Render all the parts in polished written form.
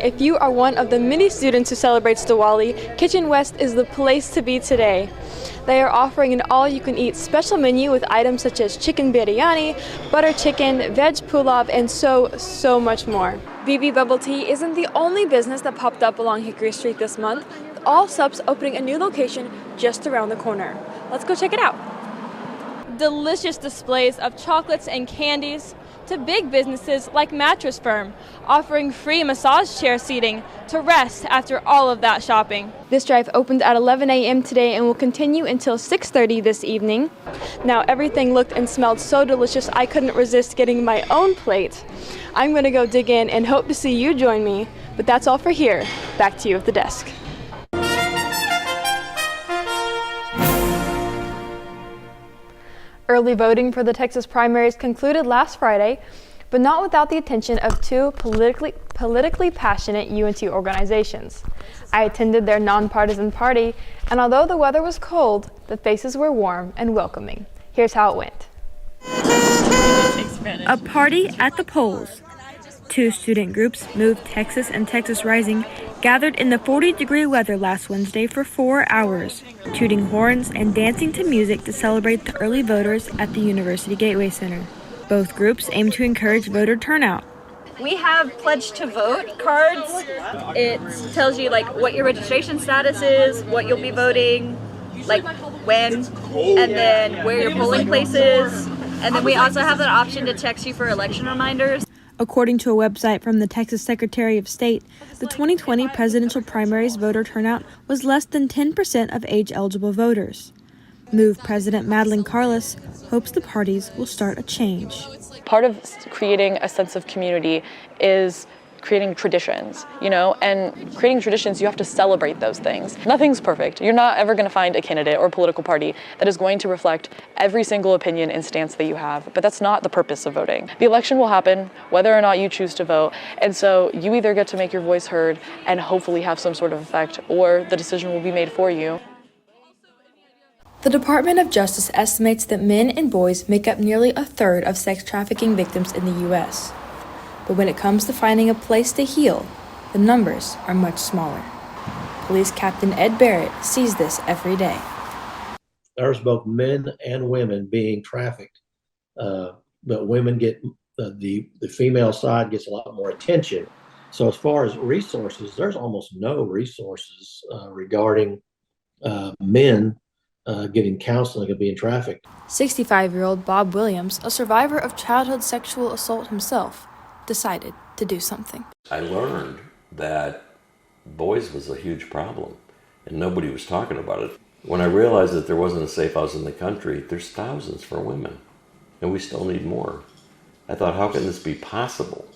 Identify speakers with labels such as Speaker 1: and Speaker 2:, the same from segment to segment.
Speaker 1: If you are one of the many students who celebrates Diwali, Kitchen West is the place to be today. They are offering an all-you-can-eat special menu with items such as chicken biryani, butter chicken, veg pulao, and so much more. BB Bubble Tea isn't the only business that popped up along Hickory Street this month. All Subs opening a new location just around the corner. Let's go check it out. Delicious displays of chocolates and candies, to big businesses like Mattress Firm, offering free massage chair seating to rest after all of that shopping. This drive opened at 11 a.m. today and will continue until 6:30 this evening. Now everything looked and smelled so delicious I couldn't resist getting my own plate. I'm going to go dig in and hope to see you join me, but that's all for here. Back to you at the desk. Early voting for the Texas primaries concluded last Friday, but not without the attention of two politically passionate UNT organizations. I attended their nonpartisan party, and although the weather was cold, the faces were warm and welcoming. Here's how it went. A party at the polls. Two student groups, Move Texas and Texas Rising, gathered in the 40-degree weather last Wednesday for 4 hours, tooting horns and dancing to music to celebrate the early voters at the University Gateway Center. Both groups aim to encourage voter turnout.
Speaker 2: We have pledge to vote cards. It tells you what your registration status is, what you'll be voting, when, and then where your polling place is. And then we also have the option to text you for election reminders.
Speaker 1: According to a website from the Texas Secretary of State, the 2020 presidential primaries voter turnout was less than 10% of age-eligible voters. Move President Madeline Carlos hopes the parties will start a change.
Speaker 3: Part of creating a sense of community is creating traditions, and creating traditions, you have to celebrate those things. Nothing's perfect. You're not ever going to find a candidate or political party that is going to reflect every single opinion and stance that you have, but that's not the purpose of voting. The election will happen whether or not you choose to vote, and so you either get to make your voice heard and hopefully have some sort of effect, or the decision will be made for you.
Speaker 1: The Department of Justice estimates that men and boys make up nearly a third of sex trafficking victims in the U.S. But when it comes to finding a place to heal, the numbers are much smaller. Police Captain Ed Barrett sees this every day.
Speaker 4: There's both men and women being trafficked, but women get, the female side gets a lot more attention. So as far as resources, there's almost no resources regarding men getting counseling and being trafficked.
Speaker 1: 65-year-old Bob Williams, a survivor of childhood sexual assault himself, decided to do something.
Speaker 5: I learned that boys was a huge problem and nobody was talking about it. When I realized that there wasn't a safe house in the country, there's thousands for women and we still need more. I thought, how can this be possible?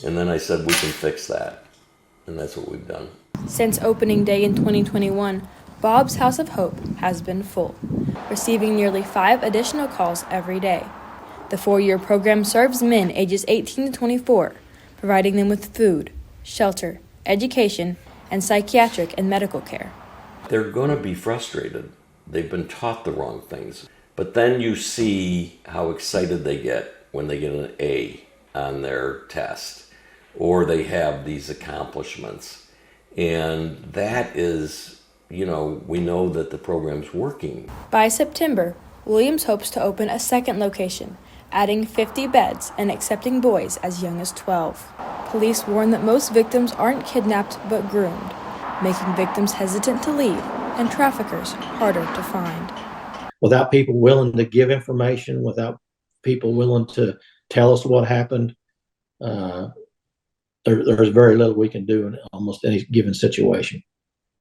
Speaker 5: And then I said, we can fix that. And that's what we've done.
Speaker 1: Since opening day in 2021, Bob's House of Hope has been full, receiving nearly 5 additional calls every day. The 4-year program serves men ages 18 to 24, providing them with food, shelter, education, and psychiatric and medical care.
Speaker 5: They're going to be frustrated. They've been taught the wrong things. But then you see how excited they get when they get an A on their test, or they have these accomplishments. And that is, we know that the program's working.
Speaker 1: By September, Williams hopes to open a second location, adding 50 beds and accepting boys as young as 12. Police warn that most victims aren't kidnapped but groomed, making victims hesitant to leave and traffickers harder to find.
Speaker 4: Without people willing to give information, without people willing to tell us what happened, there's very little we can do in almost any given situation.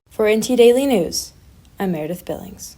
Speaker 1: For NT Daily News, I'm Meredith Billings.